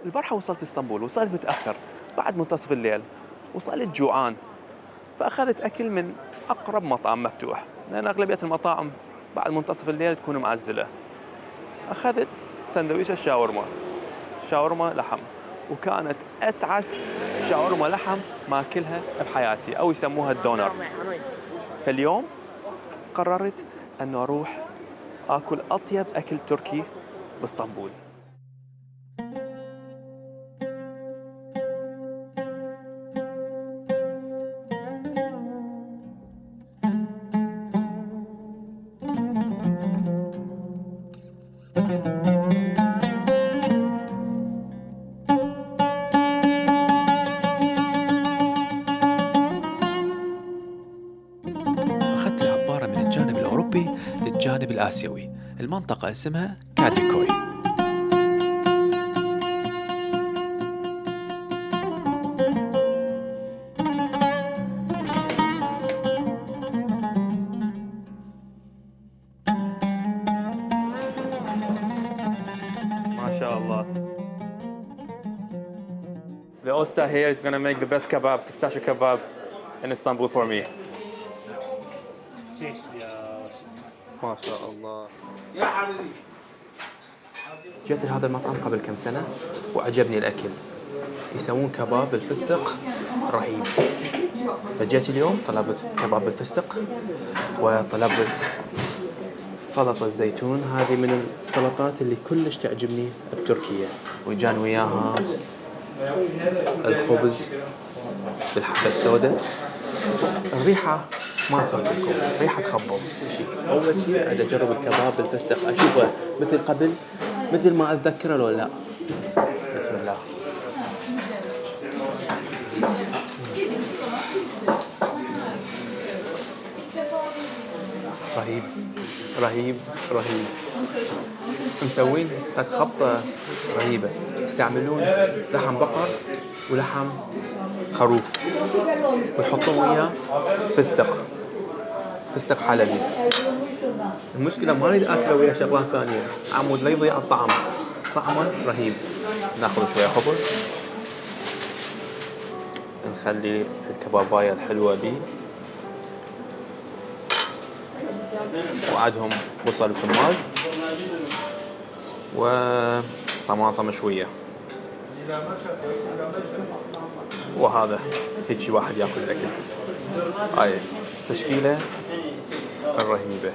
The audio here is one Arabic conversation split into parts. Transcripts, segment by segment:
البارحة وصلت اسطنبول، وصلت متأخر بعد منتصف الليل، وصلت جوعان، فأخذت أكل من أقرب مطعم مفتوح، لأن أغلبية المطاعم بعد منتصف الليل تكون معزلة. أخذت سندويشة شاورما لحم، وكانت أتعس شاورما لحم ما أكلها بحياتي، أو يسموها الدونر. فاليوم قررت أنه أروح آكل أطيب أكل تركي باسطنبول. أخذت العبارة من الجانب الأوروبي للجانب الآسيوي، المنطقة اسمها كاديكوي. ما شاء الله. The usta here is going to make the best kebab, pistachio kebab in Istanbul for me. ما شاء الله. جيت لهذا المطعم قبل كم سنة وعجبني الأكل. يسوون كباب بالفستق رهيب. فجيت اليوم طلبت كباب بالفستق، وطلبت سلطة الزيتون. هذه من السلطات اللي كلش تعجبني بتركيا، وجان وياها الخبز بالحبة السوداء. الريحة ما أسولف لكم، ريحة تخبل. أول شيء أريد أجرب الكباب بالفستق، أشوفه مثل قبل، مثل ما أتذكره لو لا. بسم الله. رهيب رهيب رهيب. مسوين خبطة رهيبة، يستعملون لحم بقر ولحم خروف، ويحطون وياه فستق حلبي. المشكلة ما أريد أكله ويا شغلات ثانية، عمود لا يضيع الطعم، طعمه رهيب. ناخذ شوية خبز، نخلي الكباباية الحلوة دي، وعدهم بصل وسماق وطماطم مشوية. وهذا هيك واحد ياكل الأكل. هاي تشكيلة الرهيبة.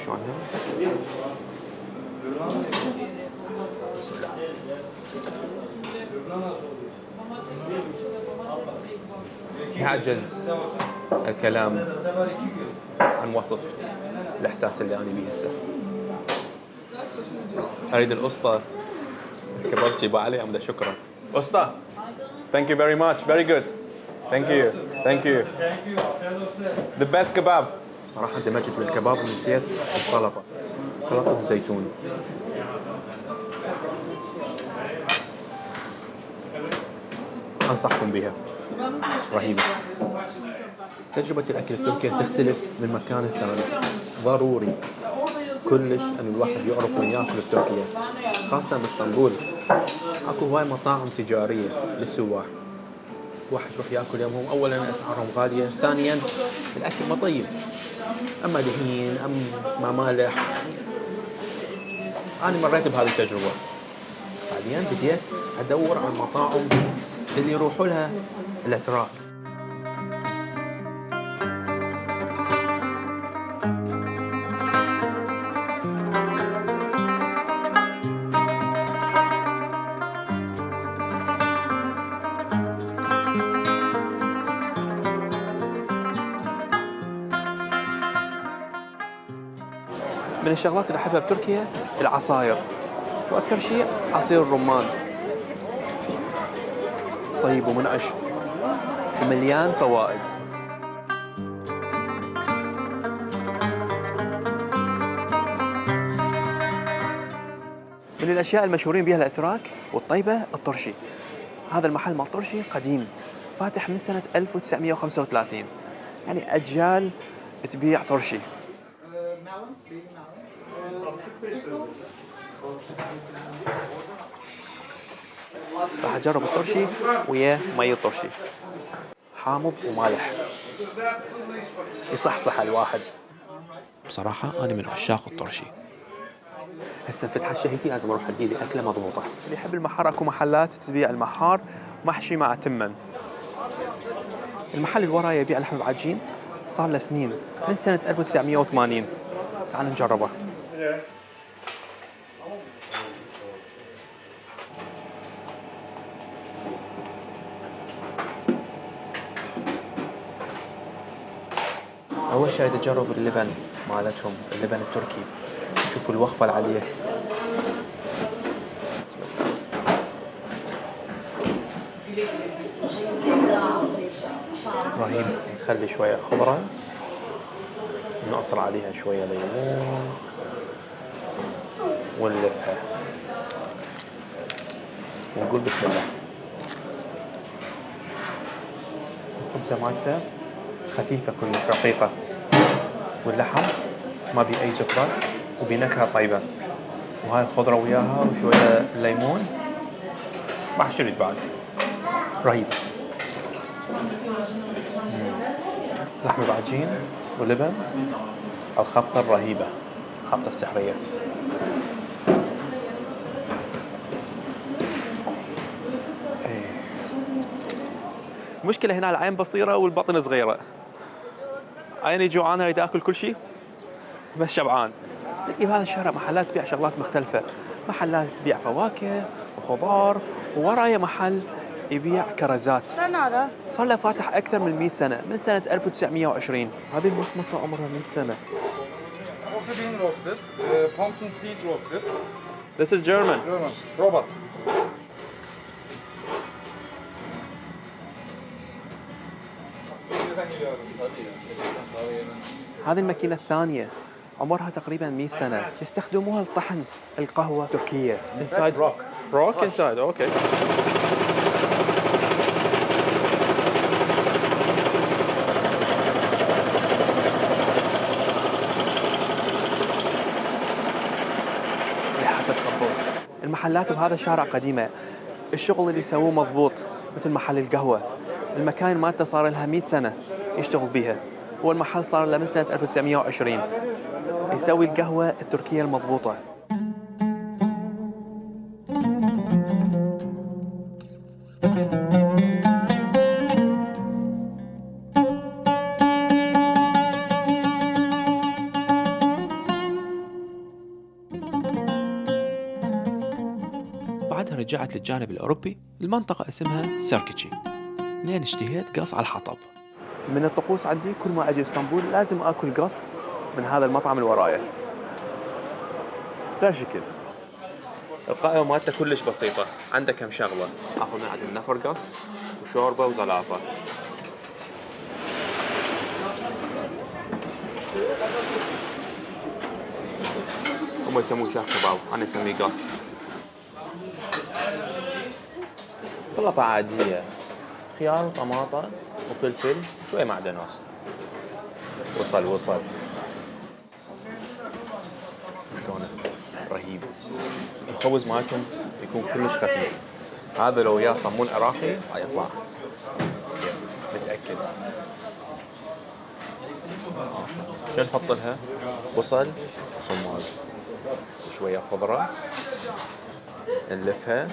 شلون بسم الله. يعجز الكلام عن وصف الإحساس اللي أنا بيه هسه. أريد الأسطى كبابتي بعلي أمدا. شكرا أسطى. Thank you very much. Very good. Thank you. The best kebab. صراحة اندمجت بالكباب ونسيت السلطة، سلطة الزيتون. أنصحكم بها، رهيبة. تجربة الأكل التركي تختلف من مكان للثاني. ضروري كلش أن الواحد يعرف وين يأكل بتركيا، خاصة باسطنبول. أكو هواي مطاعم تجارية للسواح، واحد يروح يأكل يومهم. أولاً أسعارهم غالية، ثانياً الأكل ما طيب، أما دهين أما مالح. أنا مريت بهذه التجربة. بعدين بديت أدور على المطاعم اللي يروحوا لها الأتراك. من الشغلات اللي أحبها بتركيا العصاير، وأكثر شيء عصير الرمان. طيب ومنعش ومليان فوائد. من الأشياء المشهورين بها الأتراك والطيبة الطرشي. هذا المحل مال طرشي قديم، فاتح من سنة 1935، يعني أجيال تبيع طرشي. راح أجرب الترشي ويا مي الترشي، حامض ومالح، يصحصح الواحد. بصراحة أنا من عشاق الترشي. هسه فتحة الشهيتي لازم أروح ألقي لي أكلة مضبوطة. اللي يحب المحار أكو محلات تبيع المحار محشي مع تمن. المحل اللي وراي يبيع لحم بعجين صار له سنين، من سنة 1980. تعال نجربه. أول شيء تجرب اللبن مالتهم، اللبن التركي. شوفوا الوخفة اللي عليه. بسم الله. رهيب. نخلي شوية خضرة، نعصر عليها شوية ليمون ونلفها ونقول بسم الله. الخبزة مالته خفيفة كلش رقيقة، واللحم ما بي أي زفرة وبنكهة طيبة، وهاي الخضرة وياها وشوية ليمون ما حشريت بعد. رهيب. لحم بعجين ولبن، الخبطة الرهيبة، الخبطة السحرية. مشكلة هنا العين بصيرة والبطن صغيرة. عيني جوعانة أريد آكل كل شيء بس شبعان. تلقي بهذا الشارع محلات تبيع شغلات مختلفة، محلات تبيع فواكه وخضار، وورايا محل يبيع كرزات صار له فاتح أكثر من 100 سنة، من سنة 1920. هذه المخمصة عمرها 100 سنة. Bean roasted, pumpkin seed roasted. This is German. German. Robot. هذه الماكينة الثانية عمرها تقريبا 100 سنة، يستخدموها لطحن القهوة التركية. Inside rock inside. Okay. المحلات بهذا الشارع قديمة، الشغل اللي يسووه مضبوط، مثل محل القهوة. المكان مالته صار لها 100 سنة يشتغل بيها، والمحل صار له من سنة 1920 يسوي القهوة التركية المضبوطة. بعدها رجعت للجانب الأوروبي، المنطقة اسمها سيركيتشي، لين اشتهيت قص على الحطب. من الطقوس عندي كل ما أجي اسطنبول لازم آكل قص من هذا المطعم اللي ورايا. لا شكل. القائمة مالته كلش بسيطة، عنده كم شغلة. آخذ من عند النفر قص وشوربة وزلافة. هم يسموه شاه كباب، أنا أسميه قص. سلطة عادية، خيار وطماطة وفلفل وشوية معدنوس. وصل شلونه رهيب. الخبز مالكم يكون كلش خفيف، هذا لو وياه صمون عراقي هيطلع متأكد. شو نحط لها؟ بصل وصمون، شوية خضرة، نلفها.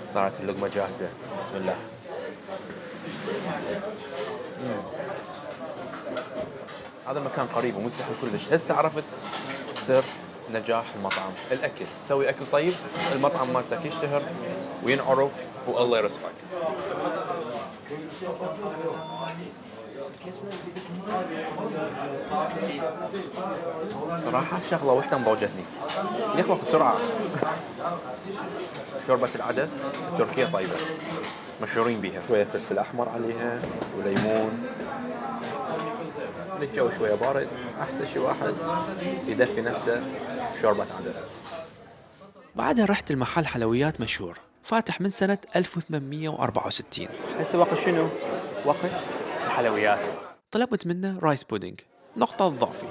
صارت اللقمة جاهزة. بسم الله. هذا المكان قريب ومزدحم كلش. هسه عرفت سر نجاح المطعم، الأكل. تسوي أكل طيب، المطعم مالتك يشتهر وينعرف والله يرزقك. صراحة شغلة واحدة مضوجتني، يخلص بسرعة. شوربة العدس التركية طيبة، مشهورين بيها. شوية فلفل أحمر عليها وليمون. الجو شوية بارد، أحسن شي واحد يدفي نفسه بشوربة عدس. بعدها رحت المحل حلويات مشهور فاتح من سنة 1864. هسه وقت شنو؟ وقت الحلويات. طلبت منه رايس بودينج، نقطة ضعفي.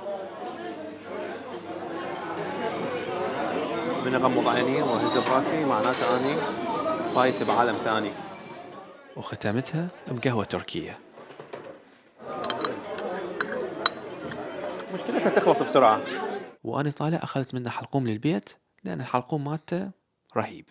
من أغمض عيني وأهز براسي معناته أني فايت بعالم ثاني. وختمتها بقهوة تركية. مشكلتها تخلص بسرعة. وأنا طالع أخذت منه حلقوم للبيت لأن الحلقوم مالته رهيب.